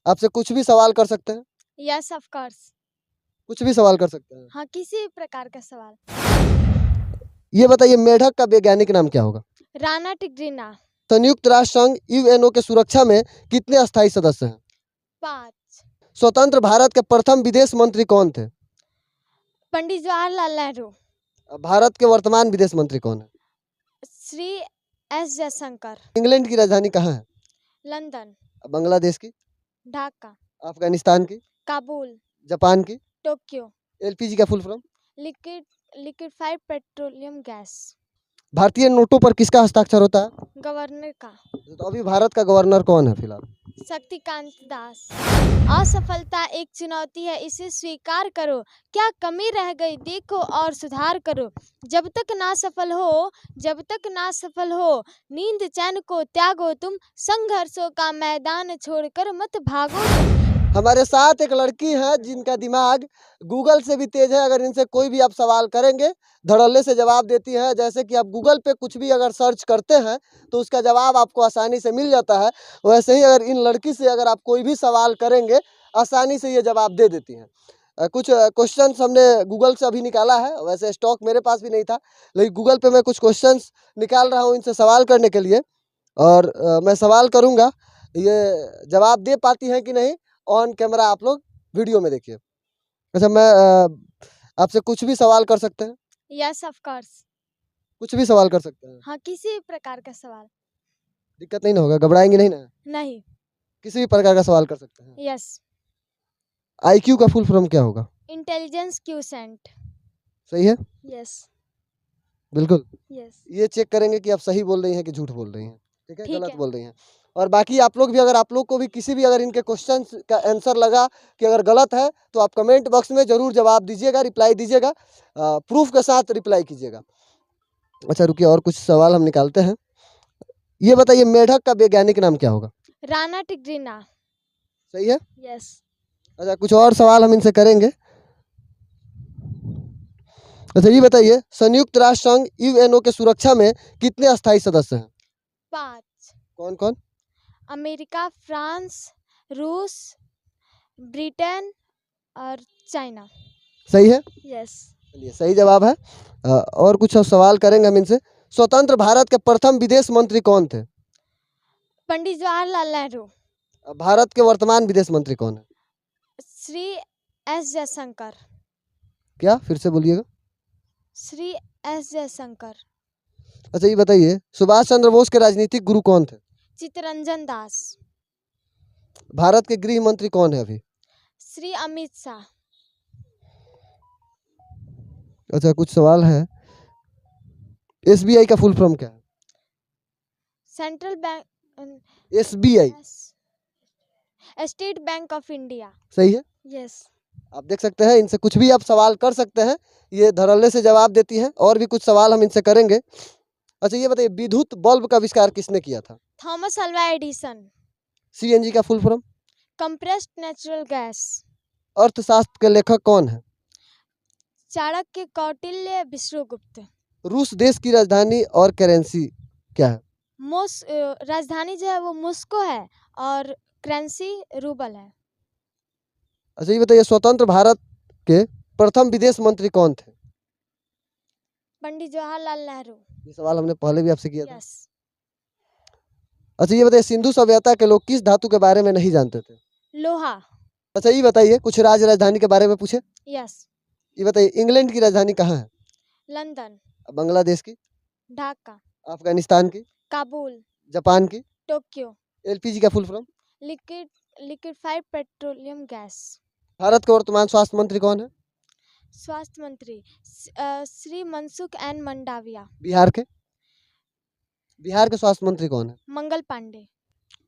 आपसे कुछ भी सवाल कर सकते हैं? Yes of course. कुछ भी सवाल कर सकते हैं। हाँ, किसी भी प्रकार का सवाल। ये बताइए, मेढक का वैज्ञानिक नाम क्या होगा? राणा टिग्रिना। संयुक्त राष्ट्र संघ यूएनओ के सुरक्षा में कितने अस्थायी सदस्य हैं? 5। स्वतंत्र भारत के प्रथम विदेश मंत्री कौन थे? पंडित जवाहरलाल नेहरू। भारत के वर्तमान विदेश मंत्री कौन है? श्री एस जयशंकर। इंग्लैंड की राजधानी कहाँ है? लंदन। बांग्लादेश की? ढाका। अफगानिस्तान की? काबुल। जापान की? टोक्यो। एलपीजी का full form? Liquid liquefied petroleum gas. भारतीय नोटों पर किसका हस्ताक्षर होता है? गवर्नर का। तो अभी भारत का गवर्नर कौन है फिलहाल? शक्तिकांत दास। असफलता एक चुनौती है, इसे स्वीकार करो। क्या कमी रह गई देखो और सुधार करो। जब तक ना सफल हो नींद चैन को त्यागो तुम। संघर्षों का मैदान छोड़कर मत भागो तुम। हमारे साथ एक लड़की है जिनका दिमाग गूगल से भी तेज है। अगर इनसे कोई भी आप सवाल करेंगे धड़ल्ले से जवाब देती है। जैसे कि आप गूगल पे कुछ भी अगर सर्च करते हैं तो उसका जवाब आपको आसानी से मिल जाता है, वैसे ही अगर इन लड़की से अगर आप कोई भी सवाल करेंगे आसानी से ये जवाब दे देती हैं। कुछ क्वेश्चंस हमने गूगल से अभी निकाला है। वैसे स्टॉक मेरे पास भी नहीं था, लेकिन गूगल पे मैं कुछ क्वेश्चंस निकाल रहा हूँ इनसे सवाल करने के लिए। और मैं सवाल करूँगा, ये जवाब दे पाती हैं कि नहीं ऑन कैमरा आप लोग वीडियो में देखिए। अच्छा, मैं आपसे कुछ भी सवाल कर सकते हैं? Yes of course. कुछ भी सवाल कर सकते हैं। हाँ, किसी भी प्रकार का सवाल। दिक्कत नहीं ना होगा? घबराएंगे नहीं ना? नहीं। किसी भी प्रकार का सवाल कर सकते हैं। यस। आईक्यू का फुल फॉर्म क्या होगा? Intelligence quotient. सही है? यस। बिल्कुल। यस। ये चेक करेंगे कि आप सही बोल रही हैं कि झूठ बोल रही हैं। ठीक है, ठीक गलत है। बोल रही हैं। और बाकी आप लोग भी, अगर आप लोग को भी किसी भी अगर इनके क्वेश्चन का आंसर लगा कि अगर गलत है तो आप कमेंट बॉक्स में जरूर जवाब दीजिएगा, रिप्लाई दीजिएगा, प्रूफ के साथ रिप्लाई कीजिएगा। अच्छा रुकिए, और कुछ सवाल हम निकालते हैं। ये बताइए, मेढक का वैज्ञानिक नाम क्या होगा? राणा टिग्रिना। सही है? यस। अच्छा, कुछ और सवाल हम इनसे करेंगे। अच्छा ये बताइए, संयुक्त राष्ट्र संघ यूएनओ के सुरक्षा में कितने अस्थायी सदस्य हैं? 5। कौन कौन? अमेरिका, फ्रांस, रूस, ब्रिटेन और चाइना। सही है? यस। चलिए, सही जवाब है। और कुछ सवाल करेंगे हम इनसे। स्वतंत्र भारत के प्रथम विदेश मंत्री कौन थे? पंडित जवाहरलाल नेहरू। भारत के वर्तमान विदेश मंत्री कौन है? श्री एस जयशंकर। क्या, फिर से बोलिएगा? श्री एस जयशंकर। अच्छा ये बताइए, सुभाष चंद्र बोस के राजनीतिक गुरु कौन थे? चित्तरंजन दास। भारत के गृह मंत्री कौन है अभी? श्री अमित शाह। अच्छा, कुछ सवाल है। एसबीआई का फुल फॉर्म क्या है? Central bank, SBI. State bank of India. सही है? यस। आप देख सकते हैं, इनसे कुछ भी आप सवाल कर सकते हैं, ये धड़ल्ले से जवाब देती हैं। और भी कुछ सवाल हम इनसे करेंगे। अच्छा ये बताइए, विद्युत बल्ब का आविष्कार किसने किया था? Thomas Alva Edison. सीएनजी का full form? Compressed natural gas. अर्थशास्त्र के लेखक कौन है? चाणक्य, कौटिल्य, विष्णुगुप्त। रूस देश की राजधानी और करेंसी क्या है? राजधानी जो है वो मॉस्को है और करेंसी रूबल है। अच्छा ये बताइए, स्वतंत्र भारत के प्रथम विदेश मंत्री कौन थे? पंडित जवाहरलाल नेहरू। ये सवाल हमने पहले भी आपसे किया था। यस। अच्छा ये बताइए, सिंधु सभ्यता के लोग किस धातु के बारे में नहीं जानते थे? लोहा। अच्छा ये बताइए, कुछ राजधानी के बारे में पूछे। यस। ये बताइए, इंग्लैंड की राजधानी कहाँ है? लंदन। बांग्लादेश की? ढाका। अफगानिस्तान की? काबुल। जापान की? टोक्यो। एलपीजी का full form? Liquefied petroleum gas. Bharat के वर्तमान स्वास्थ्य मंत्री कौन है? स्वास्थ्य मंत्री श्री मनसुख एन मंडाविया। बिहार के स्वास्थ्य मंत्री कौन है? मंगल पांडे।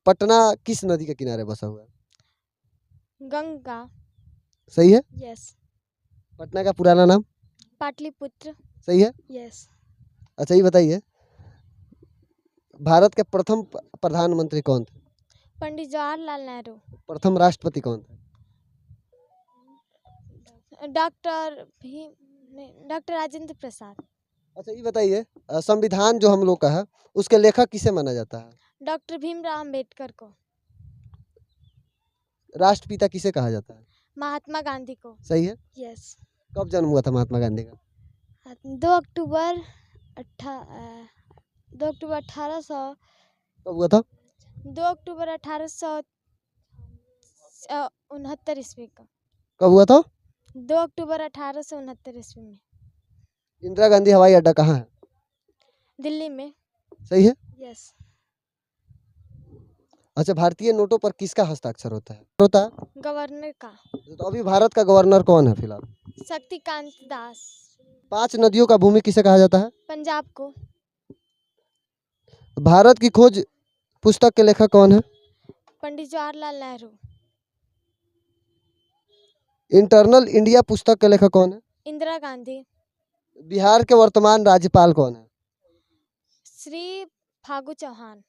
पटना किस नदी के किनारे बसा हुआ है? गंगा। सही है? यस। पटना का पुराना नाम? पाटलिपुत्र। सही है? यस। अच्छा ये बताइए, भारत के प्रथम प्रधानमंत्री कौन थे? पंडित जवाहरलाल नेहरू। प्रथम राष्ट्रपति कौन थे? डॉक्टर राजेंद्र प्रसाद। अच्छा ये बताइए, संविधान जो हम लोग का है उसके लेखक किसे माना जाता है? डॉक्टर भीमराव अंबेडकर को। राष्ट्रपिता किसे कहा जाता है? महात्मा गांधी को। सही है। यस। कब जन्म हुआ था महात्मा गांधी का? 2 अक्टूबर 1800। कब हुआ था? 2 अक्टूबर 1869 ईस्वी का। कब हुआ था? 2 अक्टूबर 1869 ईस्वी में। इंदिरा गांधी हवाई अड्डा कहाँ है? दिल्ली में। सही है। यस। अच्छा, भारतीय नोटों पर किसका हस्ताक्षर होता है? गवर्नर का। तो अभी भारत का गवर्नर कौन है फिलहाल? शक्तिकांत दास। 5 नदियों का भूमि किसे कहा जाता है? पंजाब को। भारत की खोज पुस्तक के लेखक कौन है? पंडित जवाहरलाल नेहरू। इंटरनल इंडिया पुस्तक के लेखक कौन है? इंदिरा गांधी। बिहार के वर्तमान राज्यपाल कौन है? श्री फागू चौहान।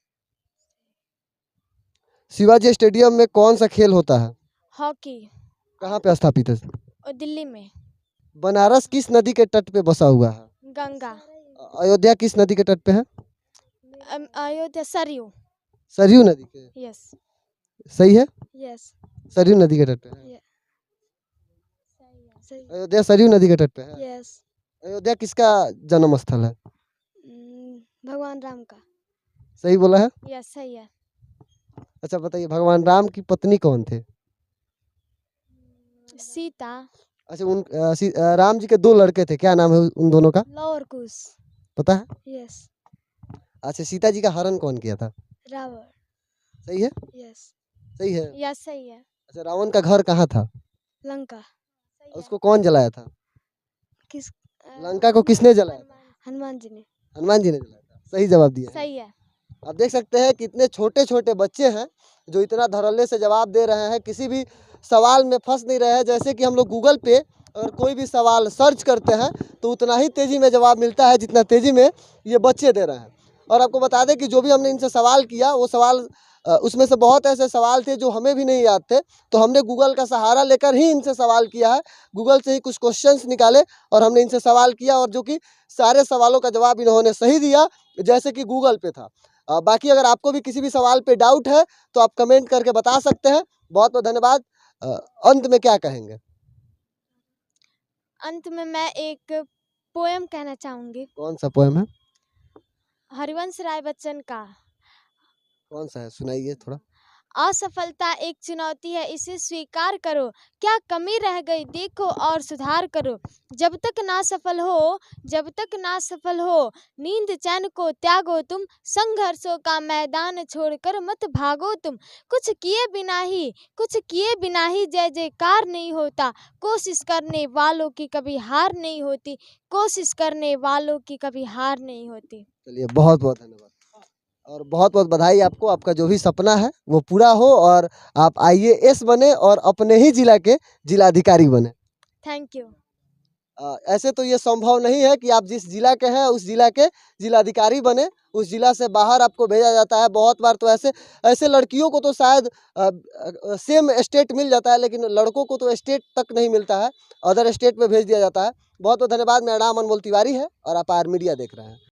शिवाजी स्टेडियम में कौन सा खेल होता है? हॉकी। कहाँ पे स्थापित है? और दिल्ली में। बनारस किस नदी के तट पे बसा हुआ है? गंगा। अयोध्या किस नदी के तट पे है? अयोध्या सरयू। सरयू नदी के। यस। सही है। यस। सरयू नदी के तट पे है। अयोध्या सरयू नदी के तट पे है। यस। अयोध्या किसका जन्म स्थल है? भगवान राम का। सही बोला है। यस, सही है। अच्छा बताइए, भगवान राम की पत्नी कौन थे? सीता। अच्छा, राम जी के 2 लड़के थे, क्या नाम है उन दोनों का? लव और कुश। पता है? यस। अच्छा, सीता जी का हरण कौन किया था? रावण। सही है। यस। सही है। यस, सही है। अच्छा, रावण का घर कहाँ था? लंका। सही है। उसको कौन जलाया था? किस लंका को किसने जलाया था? हनुमान जी ने। हनुमान जी ने जलाया था। सही जवाब दिया है। सही है। आप देख सकते हैं कितने छोटे छोटे बच्चे हैं जो इतना धड़ल्ले से जवाब दे रहे हैं, किसी भी सवाल में फंस नहीं रहे हैं। जैसे कि हम लोग गूगल पे अगर कोई भी सवाल सर्च करते हैं तो उतना ही तेज़ी में जवाब मिलता है जितना तेज़ी में ये बच्चे दे रहे हैं। और आपको बता दें कि जो भी हमने इनसे सवाल किया वो सवाल उसमें से बहुत ऐसे सवाल थे जो हमें भी नहीं याद थे, तो हमने गूगल का सहारा लेकर ही इनसे सवाल किया है। गूगल से ही कुछ क्वेश्चंस निकाले और हमने इनसे सवाल किया, और जो कि सारे सवालों का जवाब इन्होंने सही दिया जैसे कि गूगल पे था। बाकी अगर आपको भी किसी भी सवाल पे डाउट है तो आप कमेंट करके बता सकते हैं। बहुत बहुत धन्यवाद। अंत में क्या कहेंगे? अंत में मैं एक पोएम कहना चाहूंगी। कौन सा पोएम है? हरिवंश राय बच्चन का। कौन सा है, सुनाइए थोड़ा। असफलता एक चुनौती है, इसे स्वीकार करो। क्या कमी रह गई देखो और सुधार करो। जब तक ना सफल हो नींद चैन को त्यागो तुम। संघर्षों का मैदान छोड़कर मत भागो तुम। कुछ किए बिना ही जय जयकार नहीं होता। कोशिश करने वालों की कभी हार नहीं होती। चलिए, बहुत बहुत धन्यवाद और बहुत बहुत बधाई आपको। आपका जो भी सपना है वो पूरा हो और आप IAS बने और अपने ही जिला के जिलाधिकारी बने। Thank you. ऐसे तो ये संभव नहीं है कि आप जिस जिला के हैं उस जिला के जिलाधिकारी बने, उस जिला से बाहर आपको भेजा जाता है। बहुत बार तो ऐसे लड़कियों को तो शायद सेम स्टेट मिल जाता है, लेकिन लड़कों को तो स्टेट तक नहीं मिलता है, अदर स्टेट में भेज दिया जाता है। बहुत बहुत धन्यवाद। मेरा नाम अनमोल तिवारी है और आप आर मीडिया देख रहे हैं।